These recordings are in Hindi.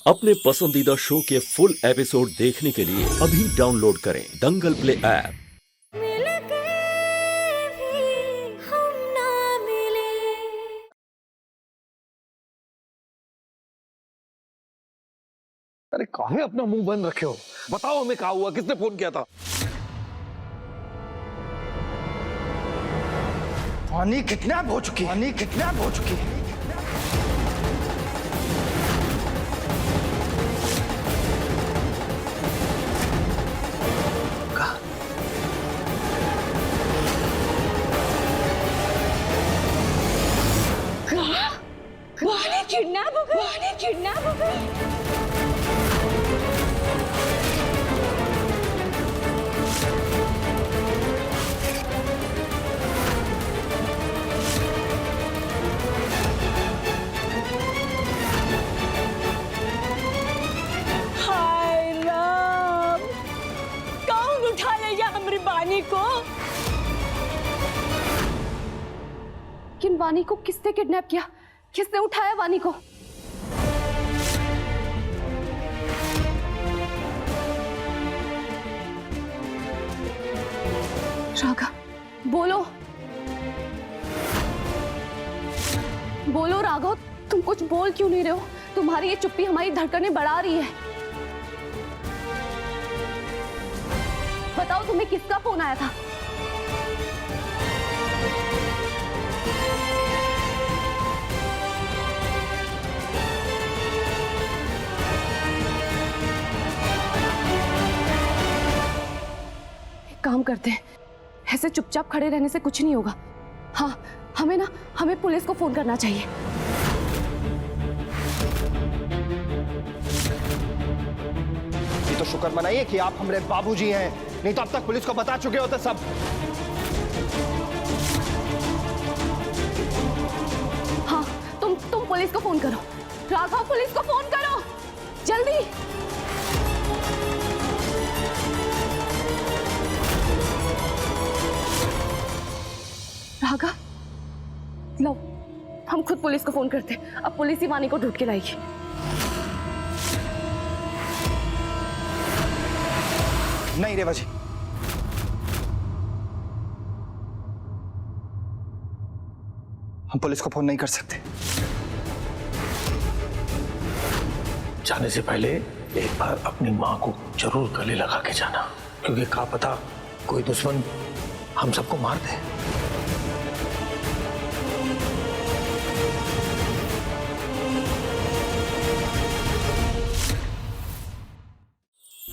अपने पसंदीदा शो के फुल एपिसोड देखने के लिए अभी डाउनलोड करें दंगल प्ले ऐप। अरे काहे अपना मुंह बंद रखे हो? बताओ हमें क्या हुआ, किसने फोन किया था? वानी किडनैप हो चुकी है। वानी किडनैप हो गई। हाय राम, कौन उठा ले गया हमारी वानी को? किन वानी को किसने किडनैप किया? किसने उठाया वानी को? राघव, बोलो राघव, तुम कुछ बोल क्यों नहीं रहे हो? तुम्हारी ये चुप्पी हमारी धड़कनें बढ़ा रही है। बताओ, तुम्हें किसका फोन आया था? काम करते हैं, ऐसे चुपचाप खड़े रहने से कुछ नहीं होगा। हाँ, हमें पुलिस को फोन करना चाहिए। ये तो शुक्र मनाइए कि आप हमारे बाबूजी हैं, नहीं तो अब तक पुलिस को बता चुके होते सब। हाँ, तुम पुलिस को फोन करो। राघव, पुलिस को फोन करो जल्दी। राघव, लो, हम खुद पुलिस को फोन करते। अब पुलिस ही वानी को ढूंढ के लाएगी। नहीं रेवा जी, हम पुलिस को फोन नहीं कर सकते। जाने से पहले एक बार अपनी माँ को जरूर गले लगा के जाना, क्योंकि क्या पता कोई दुश्मन हम सबको मार दे।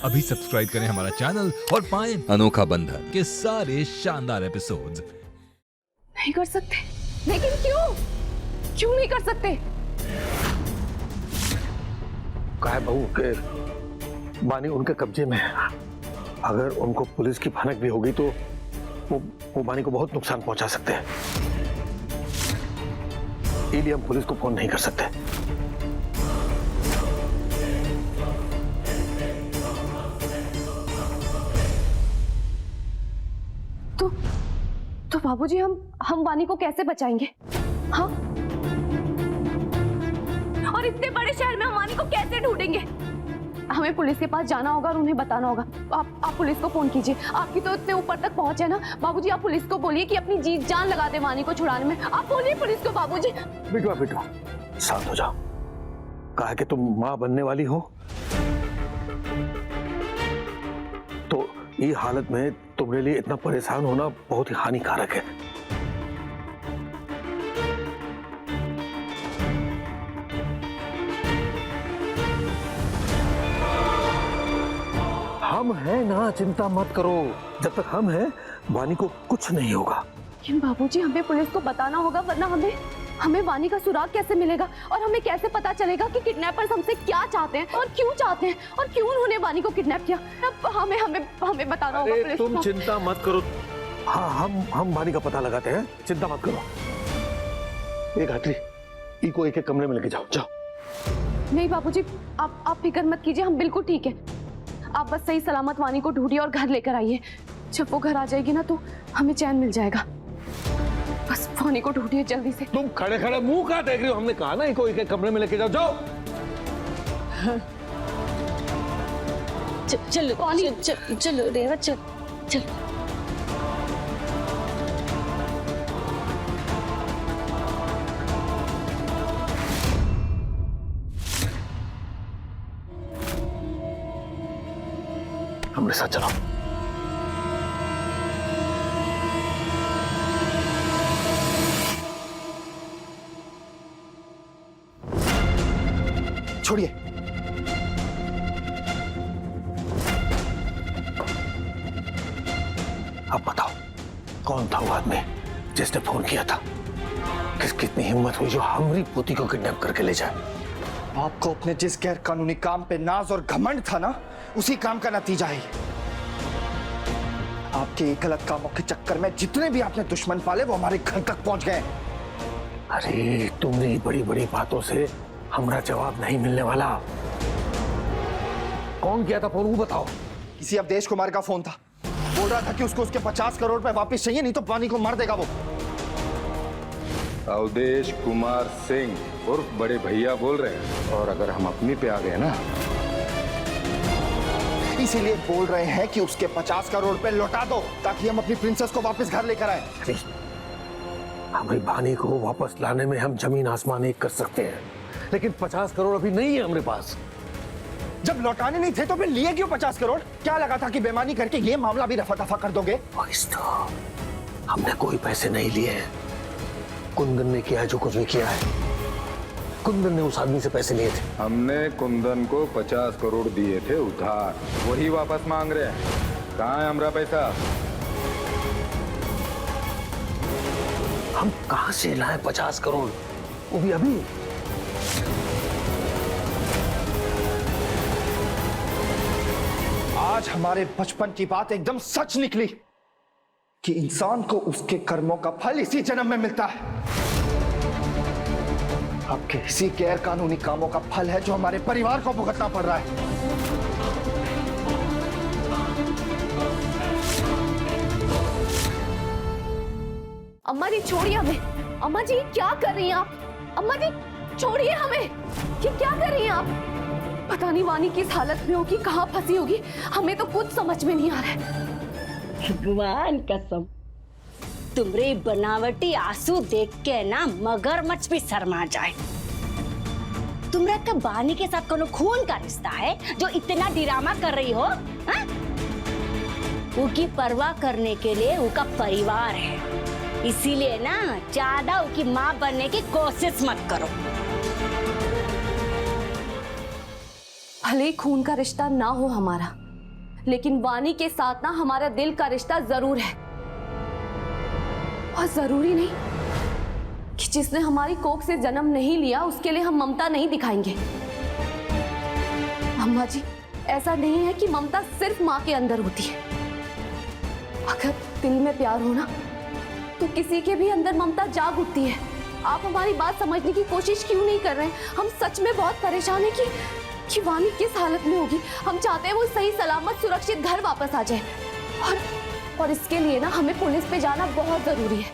अभी सब्सक्राइब करें हमारा चैनल और पाएं अनोखा बंधन के सारे शानदार एपिसोड्स। नहीं कर सकते, लेकिन क्यों नहीं कर सकते? क्या है बहू के वानी उनके कब्जे में है। अगर उनको पुलिस की भनक भी होगी तो वो वानी को बहुत नुकसान पहुंचा सकते हैं। इसलिए हम पुलिस को फोन नहीं कर सकते। तो बाबूजी, हम वानी को कैसे बचाएंगे? हाँ, और इतने बड़े शहर में हम वानी को कैसे ढूंढेंगे? हमें पुलिस के पास जाना होगा और उन्हें बताना होगा। आप पुलिस को फोन कीजिए। आपकी तो इतने ऊपर तक पहुंच है ना बाबूजी। आप पुलिस को बोलिए कि अपनी जी जान लगा दे वानी को छुड़ाने में। आप बोलिए पुलिस को बाबूजी। बेटवा शांत हो जाओ। कहा कि तुम माँ बनने वाली हो, तो ये हालत में तुम्हारे लिए इतना परेशान होना बहुत ही हानिकारक है। हम हैं ना, चिंता मत करो। जब तक हम हैं, वानी को कुछ नहीं होगा। लेकिन बाबूजी, हमें पुलिस को बताना होगा, वरना हमें वानी का सुराग कैसे मिलेगा? और हमें कैसे पता चलेगा कि किडनैपर्स हमसे क्या चाहते हैं और क्यों चाहते हैं और क्यों उन्होंने वानी को किडनैप किया? अब हमें बताना होगा पुलिस को। तुम चिंता मत करो। हाँ, हम वानी का पता लगाते हैं, चिंता मत करो। एक हाथी इको एक कमरे में लेके जाओ। नहीं बाबूजी, आप फिक्र मत कीजिए, हम बिल्कुल ठीक है। आप बस सही सलामत वानी को ढूंढिए और घर लेकर आइए। जब वो घर आ जाएगी ना, तो हमें चैन मिल जाएगा। बस वानी को ढूंढिए जल्दी से। तुम खड़े खड़े मुंह क्या देख रही हो? हमने कहा ना इको एक कमरे में लेके जाओ। चलो चलो रेवा चल चल। हमारे साथ चलो। छोड़िए। अब बताओ कौन था वो आदमी जिसने फोन किया था? कितनी हिम्मत हुई जो हमारी पोती को किडनैप करके ले जाए? आपको अपने जिस गैर कानूनी काम पे नाज और घमंड था ना, उसी काम का नतीजा है। आपके गलत कामों के चक्कर में जितने भी आपने दुश्मन पाले वो हमारे घर तक पहुंच गए। अरे तुमने बड़ी बड़ी बातों से हमारा जवाब नहीं मिलने वाला। कौन किया था फोन वो बताओ। किसी अवधेश कुमार का फोन था। बोल रहा था कि उसको उसके 50 करोड़ रुपए वापस चाहिए, नहीं तो पानी को मार देगा वो। अवधेश कुमार सिंह उर्फ बड़े भैया बोल रहे हैं। और अगर हम अपनी पे आ गए ना, इसीलिए बोल रहे हैं कि उसके 50 करोड़ रुपए लौटा दो ताकि हम अपनी प्रिंसेस को वापस घर लेकर आए। हमारी बानी को वापस लाने में हम जमीन आसमान एक कर सकते हैं, लेकिन 50 करोड़ अभी नहीं है हमारे पास। जब लौटाने नहीं थे तो फिर लिए क्यों 50 करोड़? क्या लगा था कि बेईमानी करके ये मामला भी रफा दफा कर दोगे? हमने कोई पैसे नहीं लिए हैं। कुंदन ने किया जो कुछ भी किया है। कुंदन ने उस आदमी से पैसे लिए थे। हमने कुंदन को 50 करोड़ दिए थे उधार, वही वापस मांग रहे हैं। कहाँ है हमारा पैसा? हम कहां से लाए 50 करोड़, वो भी अभी? आज हमारे बचपन की बात एकदम सच निकली कि इंसान को उसके कर्मों का फल इसी जन्म में मिलता है। आपके इसी गैर कानूनी कामों का फल है जो हमारे परिवार को भुगतना पड़ रहा है। अम्मा जी छोड़िए हमें। अम्मा जी क्या कर रही हैं आप? अम्मा जी छोड़िए हमें। ये क्या कर रही हैं आप? पता नहीं वानी किस हालत में होगी, कहाँ फंसी होगी, हमें तो कुछ समझ में नहीं आ रहा है। भगवान कसम, तुमरे बनावटी आंसू देख के ना मगरमच्छ भी शर्मा जाए। तुमरा का बानी के साथ कोनो खून का रिश्ता है जो इतना ड्रामा कर रही हो? हाँ? उनकी परवाह करने के लिए उनका परिवार है, इसीलिए ना ज्यादा उनकी माँ बनने की कोशिश मत करो। भले ही खून का रिश्ता ना हो हमारा, लेकिन वानी के साथ ना हमारा दिल का रिश्ता जरूर है। और जरूरी नहीं कि जिसने हमारी कोख से जन्म नहीं लिया उसके लिए हम ममता नहीं दिखाएंगे। अम्मा जी, ऐसा नहीं है कि ममता सिर्फ माँ के अंदर होती है। अगर दिल में प्यार हो ना तो किसी के भी अंदर ममता जाग उठती है। आप हमारी बात समझने की कोशिश क्यों नहीं कर रहे हैं? हम सच में बहुत परेशान हैं कि वानी किस हालत में होगी। हम चाहते हैं वो सही सलामत सुरक्षित घर वापस आ जाए, और इसके लिए ना हमें पुलिस पे जाना बहुत जरूरी है।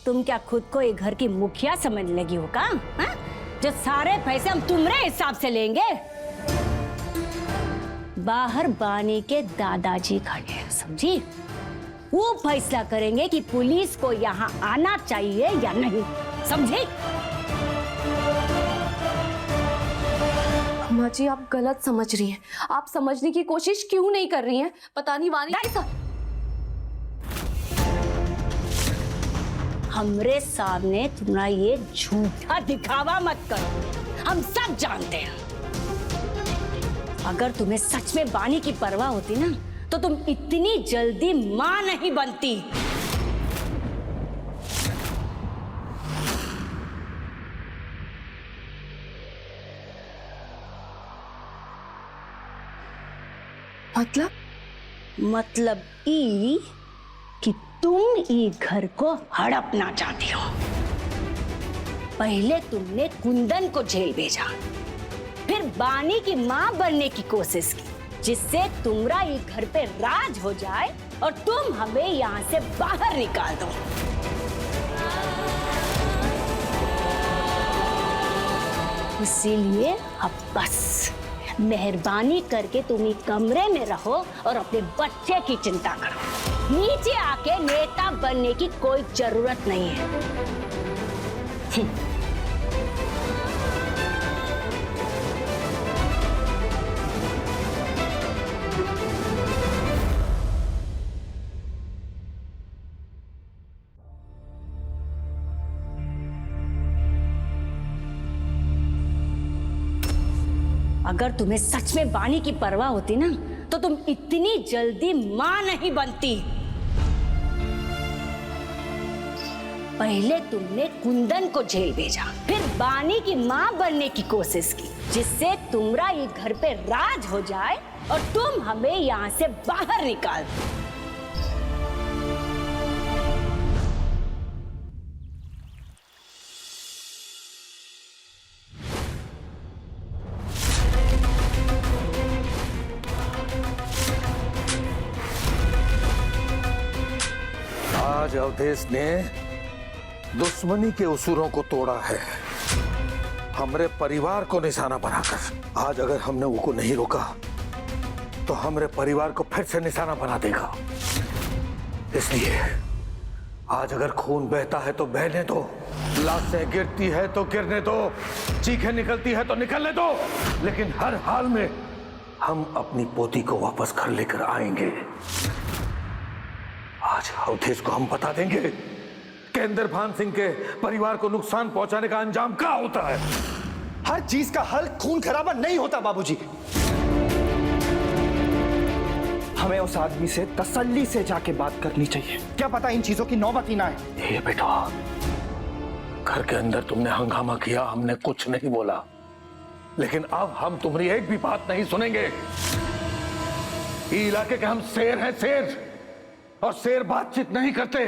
तुम क्या खुद को ये घर की मुखिया समझ लगी हो का? हाँ? जो सारे पैसे हम तुम्हारे हिसाब से लेंगे। बाहर बानी के दादाजी खड़े हैं, समझी? वो फैसला करेंगे कि पुलिस को यहाँ आना चाहिए या नहीं, समझे? अम्मा जी, आप गलत समझ रही हैं। आप समझने की कोशिश क्यों नहीं कर रही हैं? पता नहीं वानी के साथ। हमरे सामने तुम्हारा ये झूठा दिखावा मत करो, हम सब जानते हैं। अगर तुम्हें सच में बानी की परवाह होती ना तो तुम इतनी जल्दी मां नहीं बनती। मतलब ई कि तुम ई घर को हड़पना चाहती हो। पहले तुमने कुंदन को जेल भेजा, फिर बानी की मां बनने की कोशिश की, जिससे तुम्हारा ये घर पे राज हो जाए और तुम हमें यहाँ से बाहर निकाल दो। इसीलिए अब बस मेहरबानी करके तुम ही कमरे में रहो और अपने बच्चे की चिंता करो। नीचे आके नेता बनने की कोई जरूरत नहीं है। अगर तुम्हें सच में बानी की परवाह होती ना तो तुम इतनी जल्दी मां नहीं बनती। पहले तुमने कुंदन को जेल भेजा, फिर बानी की मां बनने की कोशिश की, जिससे तुम्हारा ये घर पे राज हो जाए और तुम हमें यहाँ से बाहर निकाल दो। आज अवधेश ने दुश्मनी के उसूलों को तोड़ा है, हमरे परिवार को निशाना बनाकर। आज अगर हमने उनको नहीं रोका तो हमरे परिवार को फिर से निशाना बना देगा। इसलिए आज अगर खून बहता है तो बहने दो, लाशें गिरती है तो गिरने दो, चीखें निकलती है तो निकलने दो, लेकिन हर हाल में हम अपनी पोती को वापस घर लेकर आएंगे। आज अवधेश को हम बता देंगे कि इंद्रभान सिंह के परिवार को नुकसान पहुंचाने का अंजाम क्या होता है। हर चीज का हल खून खराबा नहीं होता बाबूजी। हमें उस आदमी से तसल्ली से जाके बात करनी चाहिए। क्या पता इन चीजों की नौबत ही ना है। ये बेटा, घर के अंदर तुमने हंगामा किया, हमने कुछ नहीं बोला, लेकिन अब हम तुम्हारी एक भी बात नहीं सुनेंगे। ये इलाके के हम शेर हैं, शेर, और शेर बातचीत नहीं करते,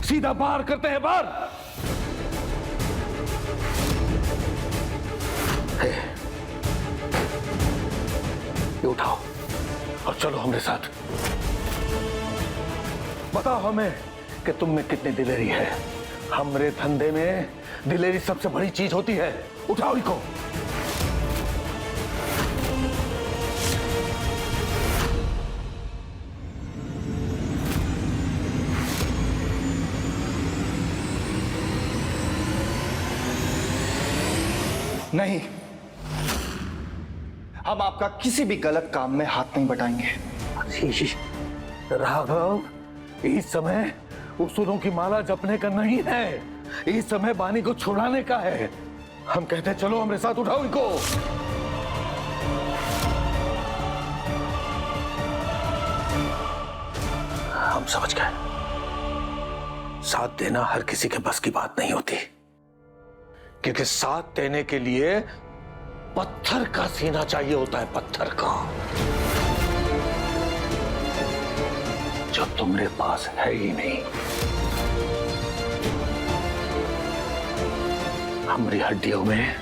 सीधा बाहर करते हैं, बाहर। ये उठाओ और चलो हमारे साथ। बताओ हमें कि तुम में कितनी दिलेरी है। हमरे धंधे में दिलेरी सबसे बड़ी चीज होती है। उठाओ इनको। नहीं, हम आपका किसी भी गलत काम में हाथ नहीं बटाएंगे। राघव, इस समय उसूलों की माला जपने का नहीं है, इस समय बानी को छुड़ाने का है। हम कहते हैं चलो हमारे साथ, उठाओ इनको। हम समझ गए, साथ देना हर किसी के बस की बात नहीं होती, क्योंकि साथ देने के लिए पत्थर का सीना चाहिए होता है, पत्थर का, जो तुम्हारे पास है ही नहीं। हमारी हड्डियों में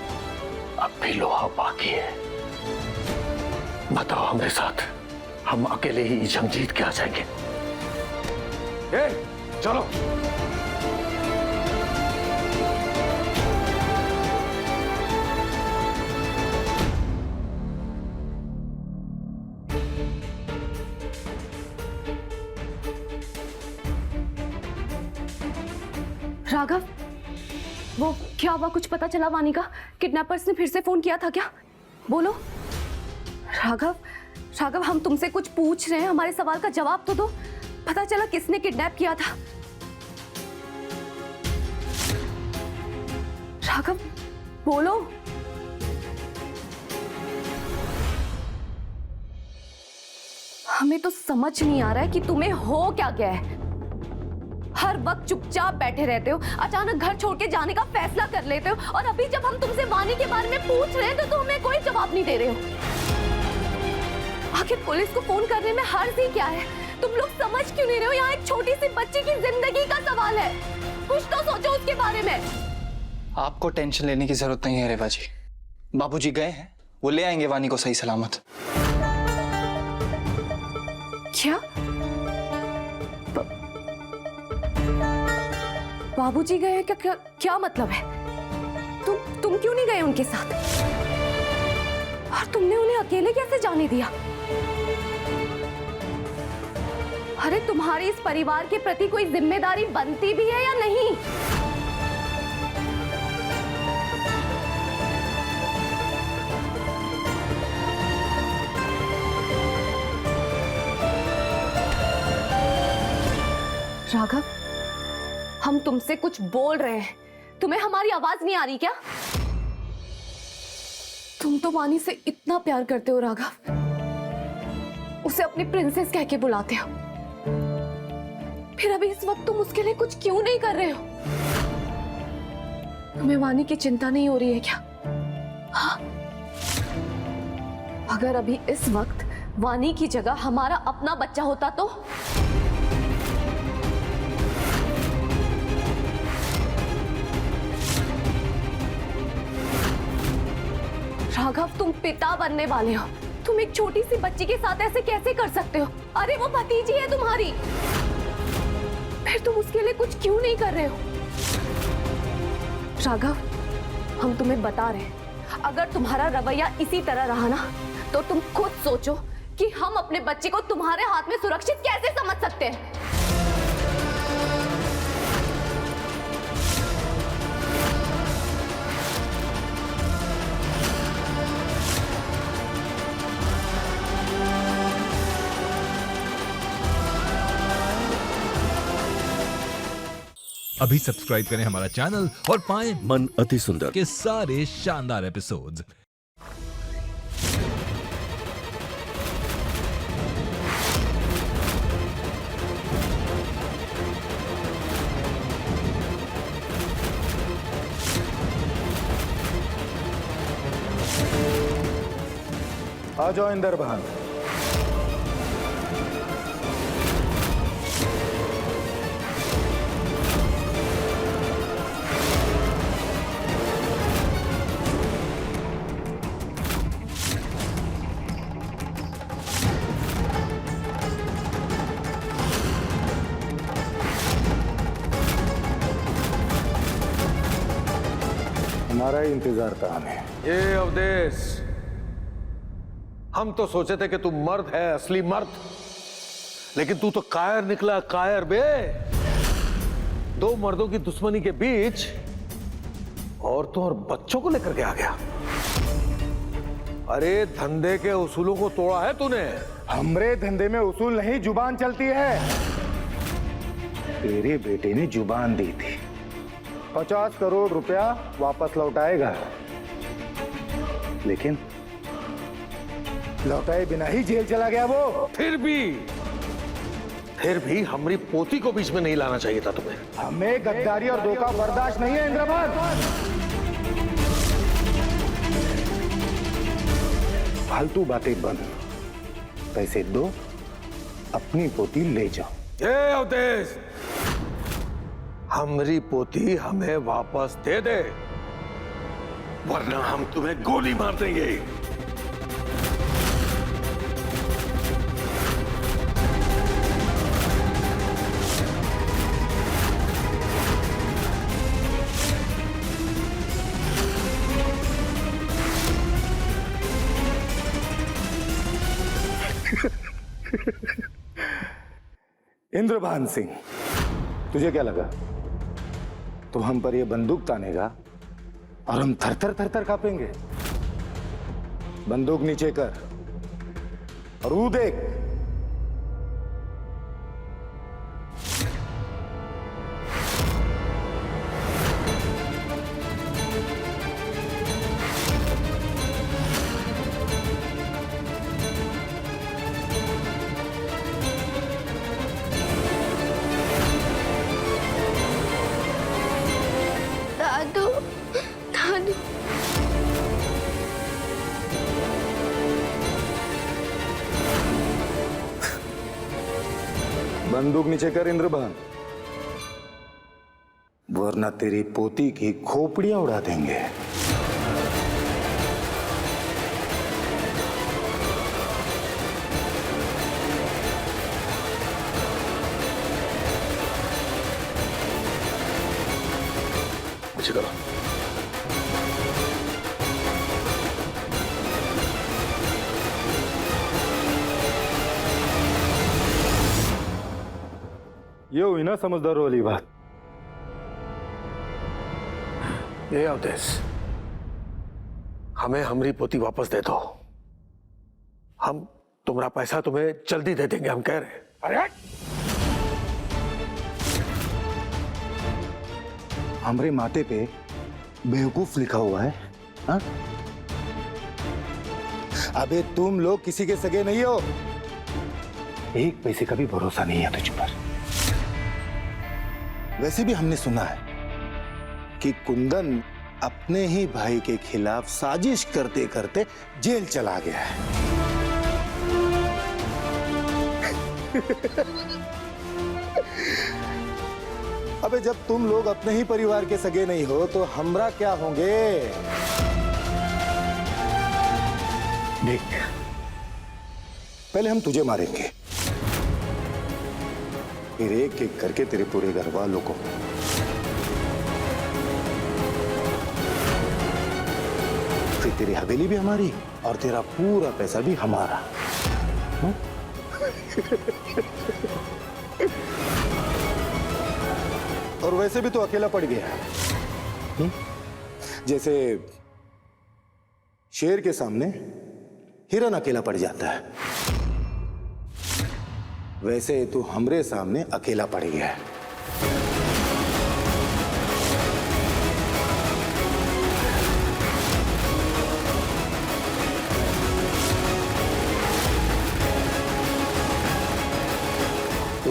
अब भी लोहा बाकी है। बताओ हमारे साथ, हम अकेले ही जंग जीत के आ जाएंगे। चलो। राघव, वो क्या हुआ? कुछ पता चला वानी का? किडनैपर्स ने फिर से फोन किया था क्या? बोलो। राघव, राघव, हम तुमसे कुछ पूछ रहे हैं, हमारे सवाल का जवाब तो दो। पता चला किसने किडनैप किया था? राघव, बोलो। हमें तो समझ नहीं आ रहा है कि तुम्हें हो क्या गया है। हर वक्त चुपचाप बैठे रहते हो, अचानक घर छोड़ के जाने का फैसला कर लेते हो, और अभी जब हम तुमसे वानी के बारे में पूछ रहे हैं तो तुम हमें कोई जवाब नहीं दे रहे हो। आखिर पुलिस को फोन करने में हर्ज ही क्या है? तुम लोग समझ क्यों नहीं रहे हो? यहाँ एक छोटी सी बच्ची की जिंदगी का सवाल है। कुछ तो सोचो उसके बारे में। आपको टेंशन लेने की जरूरत नहीं है रेवा जी। बाबूजी गए हैं, वो ले आएंगे वानी को सही सलामत। क्या? बाबूजी गए हैं? क्या मतलब है? तुम क्यों नहीं गए उनके साथ? और तुमने उन्हें अकेले कैसे जाने दिया? अरे तुम्हारी इस परिवार के प्रति कोई जिम्मेदारी बनती भी है या नहीं? राघव, हम तुमसे कुछ बोल रहे हैं, तुम्हें हमारी आवाज नहीं आ रही क्या? तुम तो वानी से इतना प्यार करते हो राघव, उसे अपनी प्रिंसेस कह के बुलाते हो, फिर अभी इस वक्त तुम उसके लिए कुछ क्यों नहीं कर रहे हो? तुम्हें वानी की चिंता नहीं हो रही है क्या? हाँ? अगर अभी इस वक्त वानी की जगह हमारा अपना बच्चा होता तो? राघव, तुम पिता बनने वाले हो, तुम एक छोटी सी बच्ची के साथ ऐसे कैसे कर सकते हो? अरे वो भतीजी है तुम्हारी, फिर तुम उसके लिए कुछ क्यों नहीं कर रहे हो? राघव, हम तुम्हें बता रहे हैं, अगर तुम्हारा रवैया इसी तरह रहा ना, तो तुम खुद सोचो कि हम अपने बच्चे को तुम्हारे हाथ में सुरक्षित कैसे समझ सकते हैं। अभी सब्सक्राइब करें हमारा चैनल और पाएं मन अति सुंदर के सारे शानदार एपिसोड्स। आ जाओ इंदर बहन। हमारा ही इंतजार था हमें। ये अवधेश, हम तो सोचे थे कि तू मर्द है, असली मर्द, लेकिन तू तो कायर निकला, कायर बे। दो मर्दों की दुश्मनी के बीच औरतों और बच्चों को लेकर के आ गया। अरे धंधे के उसूलों को तोड़ा है तूने। हमरे धंधे में उसूल नहीं, जुबान चलती है। तेरे बेटे ने जुबान दी थी, 50 करोड़ रुपया वापस लौटाएगा, लेकिन लौटाए बिना ही जेल चला गया वो। फिर भी हमारी पोती को बीच में नहीं लाना चाहिए था तुम्हें। हमें गद्दारी और धोखा बर्दाश्त नहीं है इंद्रभान। फालतू बातें बंद, पैसे दो, अपनी पोती ले जाओ। ये अवधेश, हमारी पोती हमें वापस दे दे, वरना हम तुम्हें गोली मार देंगे। इंद्रभान सिंह, तुझे क्या लगा तो हम पर ये बंदूक तानेगा और हम थर थर थर थर कांपेंगे? बंदूक नीचे कर और वो देख, दादू, दादू। बंदूक नीचे कर इंद्रभान, वरना तेरी पोती की खोपड़ियां उड़ा देंगे। मुझे करो। ये हुई ना समझदार वाली बात। ये अवधेश, हमें हमारी पोती वापस दे दो। हम तुम्हारा पैसा तुम्हें जल्दी दे देंगे, हम कह रहे हैं। अरे हमारे माथे पे बेवकूफ लिखा हुआ है। हा? अबे तुम लोग किसी के सगे नहीं हो, एक पैसे का भी भरोसा नहीं है तुझ पर। वैसे भी हमने सुना है कि कुंदन अपने ही भाई के खिलाफ साजिश करते करते जेल चला गया है। अबे जब तुम लोग अपने ही परिवार के सगे नहीं हो तो हमरा क्या होंगे? देख, पहले हम तुझे मारेंगे, फिर एक एक करके तेरे पूरे घर वालों को। फिर तेरी हवेली भी हमारी और तेरा पूरा पैसा भी हमारा। और वैसे भी तो अकेला पड़ गया। जैसे शेर के सामने हिरन अकेला पड़ जाता है, वैसे तू हमरे सामने अकेला पड़ गया है।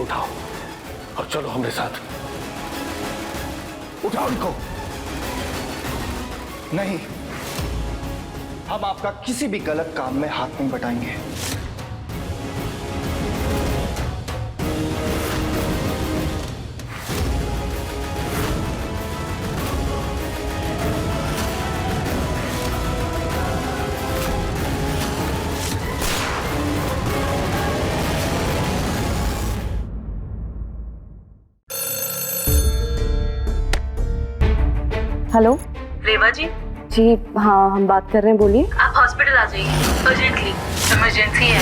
उठाओ और चलो हमारे साथ। उठाओ इनको। नहीं, हम आपका किसी भी गलत काम में हाथ नहीं बटाएंगे। हेलो रेवा जी। जी हाँ, हम बात कर रहे हैं, बोलिए। आप हॉस्पिटल आ जाइए अर्जेंटली, इमरजेंसी है।